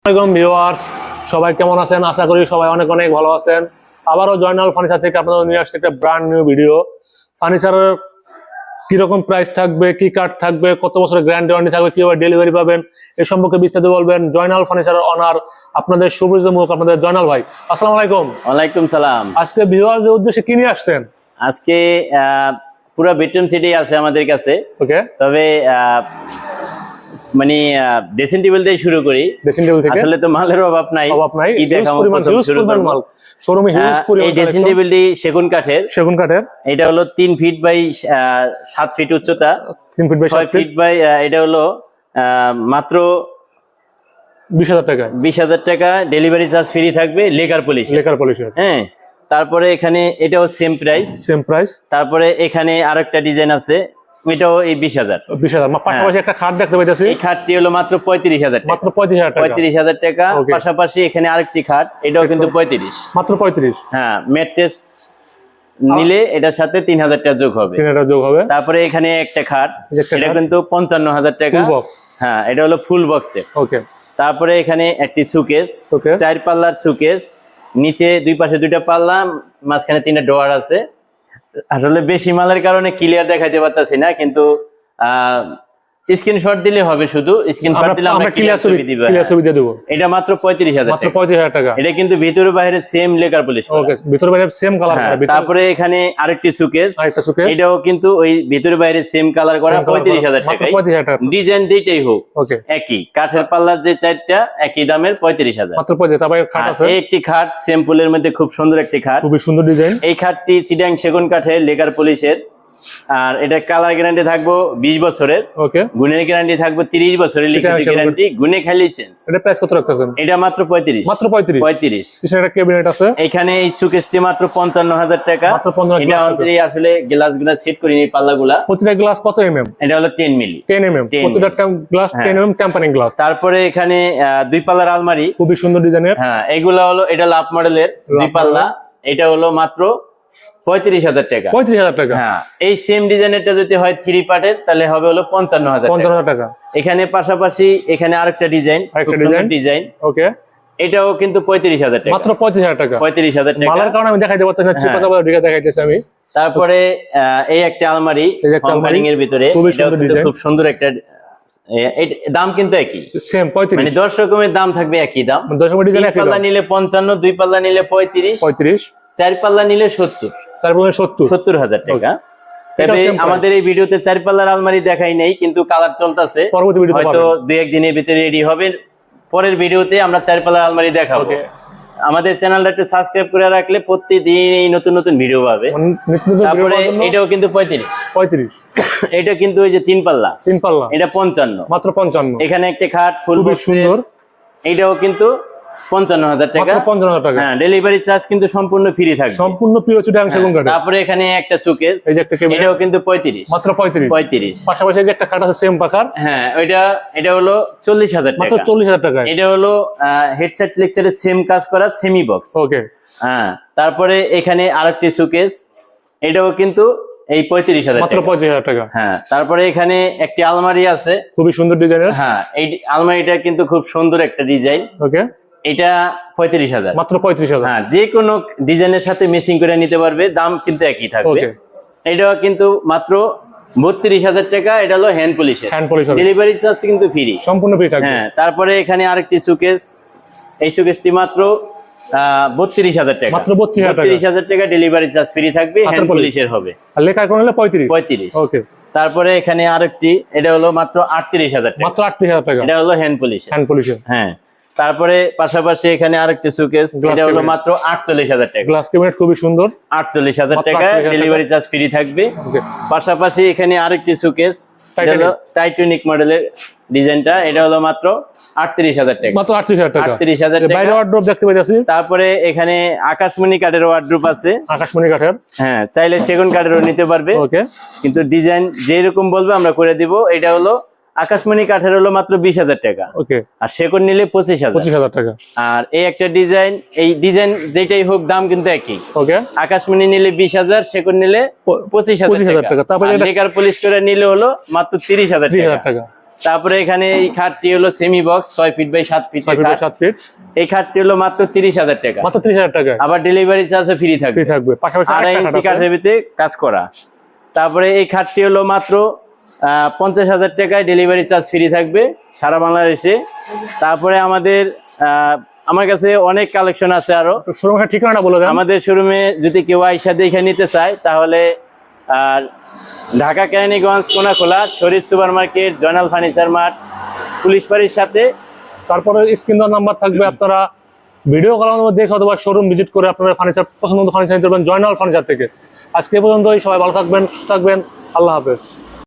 আসসালামু আলাইকুম ভিউয়ার্স, সবাই কেমন আছেন? আশা করি সবাই অনেক অনেক ভালো আছেন। আবারও জয়নাল ফার্নিচার থেকে আপনাদের নিয়ে আসছে একটা ব্র্যান্ড নিউ ভিডিও। ফার্নিচারের কিরকম প্রাইস থাকবে, কি কাঠ থাকবে, কত বছরের গ্যারান্টি ওয়ারেন্টি থাকবে, কিভাবে ডেলিভারি পাবেন, এ সম্পর্কে বিস্তারিত বলবেন জয়নাল ফার্নিচারের অনার আপনাদের সুপরিচিত মুখ আপনাদের জয়নাল ভাই। আসসালামু আলাইকুম। ওয়ালাইকুম সালাম। আজকে ভিউয়ার্সদের উদ্দেশ্যে কি নিয়ে আসছেন? আজকে পুরো বেডরুম সেটই আছে আমাদের কাছে। ওকে, তবে মানে ড্রেসিং টেবিল দিয়ে শুরু করি। ড্রেসিং টেবিল থেকে আসলে তো মালের অভাব নাই, কি দেখাবো প্রথম শুরু করব। শোরুমে হিউজ পরিমাণ এই ড্রেসিং টেবিলটি সেগুন কাঠের। এটা হলো 3 ফিট বাই 7 ফিট উচ্চতা, 3 ফিট বাই 6 ফিট বাই এটা হলো মাত্র 20,000 টাকা। 20,000 টাকা। ডেলিভারি চার্জ ফ্রি থাকবে, লেকার পলিশ। হ্যাঁ, তারপরে এখানে এটাও সেম প্রাইস। তারপরে এখানে আরেকটা ডিজাইন আছে, এটাও এই 20,000। পাশাপাশি একটা খাট দেখতে পাইতেছি। এই খাটটি হলো মাত্র 35,000 টাকা। মাত্র 35,000 টাকা। পাশাপাশি এখানে আরেকটি খাট, এটাও কিন্তু 35, মাত্র 35। হ্যাঁ, ম্যাট্রেস নিলে এটার সাথে 3,000 টাকা যোগ হবে। তারপরে এখানে একটা খাট, এটা কিন্তু 55,000 টাকা। হ্যাঁ, এটা হলো ফুল বক্সের। ওকে। তারপরে এখানে একটি সুকেস, 4 পাল্লার সুকেস, নিচে দুই পাশে 2টা পাল্লা, মাঝখানে 3টা ডোয়ার আছে। আসলে বেশি মালের কারণে ক্লিয়ার দেখাইতে পারতাছি না, কিন্তু স্ক্রিনশট দিলে হবে। শুধু স্ক্রিনশট দিলে আমরা ক্লিয়ার ছবি দিব। এটা মাত্র 35,000 টাকা। এটা কিন্তু ভিতরে বাইরে সেম লেকার পলিশ। ওকে, ভিতরে বাইরে সেম কালার করা। তারপরে এখানে আরেকটি সুকেস, এটাও কিন্তু ওই ভিতরে বাইরে সেম কালার করা, 35,000 টাকা। ডিজাইন দুইটাই হোক একই, কাঠের পাল্লার যে 4টা একই দামের, 35,000 মাত্র 35। তারপরে খাট আছে, একটি খাট স্যাম্পলের মধ্যে খুব সুন্দর একটি খাট, খুবই সুন্দর ডিজাইন। এই খাটটি চিটাং সেগুন কাঠের, লেকার পলিশের। আর এটা কালার গ্যারান্টি থাকবো 20 বছরের। ওকে। গুণের গ্যারান্টি থাকবো 30 বছরের, লিখিত গ্যারান্টি, গুণে খালি চেঞ্জ। এটা প্রাইস কত রাখতেছেন? এটা মাত্র 35। মাত্র 35। পিছনে ক্যাবিনেট আছে। এখানে এই সুকেসটি মাত্র 55,000 টাকা। মাত্র 55। এটা আমাদের আসলে গ্লাসগুলো সেট করিনি, পাল্লাগুলা। প্রতিটা গ্লাস কত এমএম? এটা হলো 10 মিলি। 10 এমএম প্রতিটা গ্লাস, 10 এমএম টেম্পারিং গ্লাস। তারপরে এখানে 2 পাল্লার আলমারি, খুবই সুন্দর ডিজাইনের। হ্যাঁ, এগুলা হলো, এটা লাভ মডেলের 2 পাল্লা, এটা হলো মাত্র 35,000 টাকা। 35,000 টাকা। হ্যাঁ, এই সেম ডিজাইনেরটা যদি হয় 3 পার্টের, তাহলে হবে হলো 55,000 টাকা। এখানে পাশাপাশি এখানে আরেকটা ডিজাইন, ওকে, এটাও কিন্তু 35,000 টাকা। মাত্র 35,000 টাকা। 35,000 টাকা। মালার কারণে আমি দেখাইতে পারতেছি না, চিপা চাপা দিকে দেখাইতেছি আমি। তারপরে এই একটা আলমারি, কম্পারিং এর ভিতরে, খুব সুন্দর একটা। দাম কিন্তু একই, সেম 35। মানে 10 রকমের দাম থাকবে, একই দাম। 10 রকমের ডিজাইন, 1 পাল্লা নিলে 55, 2 পাল্লা নিলে 35, 4 পাল্লা নিলে 70,000 টাকা। তবে আমাদের এই ভিডিওতে 4 পাল্লার আলমারি দেখাই নেই, কিন্তু কালার চলতেছে, হয়তো 2-1 দিনের ভিতরে রেডি হবে। পরের ভিডিওতে আমরা 4 পাল্লার আলমারি দেখাবো। আমাদের চ্যানেলটা একটু সাবস্ক্রাইব করে রাখলে প্রতিদিন এই নতুন নতুন ভিডিও পাবে। তারপরে এটাও কিন্তু 35। এটা কিন্তু ওই যে 3 পাল্লা, এটা 55, মাত্র 55। এখানে একটা খাট ফুল সুন্দর, এটাও কিন্তু 55,000 টাকা। 55,000 টাকা। হ্যাঁ, ডেলিভারি চার্জ কিন্তু সম্পূর্ণ ফ্রি থাকবে, সম্পূর্ণ পিওর চিটাং সেগুন কাঠ। তারপরে এখানে একটা সুকেস, এটাও কিন্তু 35, মাত্র 35। পাশাপাশি যে একটা খাট আছে সেম পাকার, হ্যাঁ, এটা হলো 40,000 টাকা। মাত্র 40,000 টাকা। এটা হলো হেডসেট লেকচারের সেম কাজ করা সেমি বক্স। ওকে। হ্যাঁ, তারপরে এখানে আরেকটি সুকেস, এটাও কিন্তু এই 35,000 মাত্র 35,000 টাকা। হ্যাঁ, তারপরে এখানে একটি আলমারি আছে, খুবই সুন্দর ডিজাইনের। হ্যাঁ, এই আলমারিটা কিন্তু খুব সুন্দর একটা ডিজাইন। ওকে। এটা 35,000, মাত্র 35,000। হ্যাঁ, যে কোনো ডিজাইনের সাথে ম্যাচিং করে নিতে পারবে, দাম কিন্তু একই থাকবে। এটাও কিন্তু মাত্র 32,000 টাকা। এটা হলো হ্যান্ড পলিশ, ডেলিভারি চার্জ কিন্তু ফ্রি, সম্পূর্ণ ফ্রি থাকবে। হ্যাঁ, তারপরে এখানে আরেকটি সুকেস, এই সুকেসটি মাত্র 32,000 টাকা। মাত্র 32,000 টাকা, ডেলিভারি চার্জ ফ্রি থাকবে, হ্যান্ড পলিশের হবে। আর লেখা কোন হলো 35। ওকে। তারপরে এখানে আরেকটি, এটা হলো মাত্র 38,000 টাকা। মাত্র 38,000 টাকা। এটা হলো হ্যান্ড পলিশ। হ্যাঁ, তারপরে পাশাপাশি এখানে আরেকটি সুকেস, এটা হলো মাত্র 48,000 টাকা। গ্লাস ক্যাবিনেট খুবই সুন্দর, 48,000 টাকা, ডেলিভারি চার্জ ফ্রি থাকবে। পাশাপাশি এখানে আরেকটি সুকেস, এটা হলো টাইটানিক মডেলের ডিজাইনটা, এটা হলো মাত্র 38,000 টাকা। মাত্র 38,000 টাকা। 38,000 টাকা। বাইরে ওয়ার্ড্রোব দেখতে পাচ্ছি। তারপরে এখানে আকাশমণি কাঠের ওয়ার্ড্রোব আছে, আকাশমণি কাঠের। হ্যাঁ, চাইলে সেগুন কাঠেরও নিতে পারবে। ওকে, কিন্তু ডিজাইন যেরকম বলবে আমরা করে দিব। এটা হলো আকাশমণি কাঠের, হলো মাত্র 20,000 টাকা। ওকে। আর সেগুন নিলে 25,000 টাকা। আর এই একটা ডিজাইন, এই ডিজাইন যেটাই হোক দাম কিন্তু একই। ওকে। আকাশমণি নিলে 20,000, সেগুন নিলে 25,000 টাকা। তারপরে লেকার পলিশ করে নিলে হলো মাত্র 30,000 টাকা। তারপরে এখানে এই খাটটি হলো semi box 6 feet by 7 feet 6 feet by 7 feet. এই খাটটি হলো মাত্র 30,000 টাকা। মাত্র 30,000 টাকা। আবার ডেলিভারি চার্জও ফ্রি থাকবে। পাশাপাশি 2.5 ইঞ্চি কাঠের ভিতরে কাজ করা। তারপরে এই খাটটি হলো মাত্র 50,000 টাকায়, ডেলিভারি চার্জ ফ্রি থাকবে সারা বাংলাদেশে। তারপরে আমার কাছে অনেক কালেকশন আছে আরো। শোরুমের ঠিকানাটা বলে দেন। আমাদের শোরুমে যদি কেউ আইসা দেখে নিতে চায় তাহলে Dhaka Keraniganj Konakhola Sharif super market, Joynal furniture mart, police বাড়ির সাথে। তারপরে স্ক্রিন নাম্বার থাকবে, আপনারা ভিডিও কলের মধ্যে দেখে অথবা শোরুম ভিজিট করে আপনারা ফার্নিচার পছন্দ মতো ফার্নিচার নিতে পারবেন জয়নাল ফার্নিচার থেকে। আজকে পর্যন্তই, সবাই ভালো থাকবেন, সুস্থ থাকবেন, আল্লাহ হাফেজ।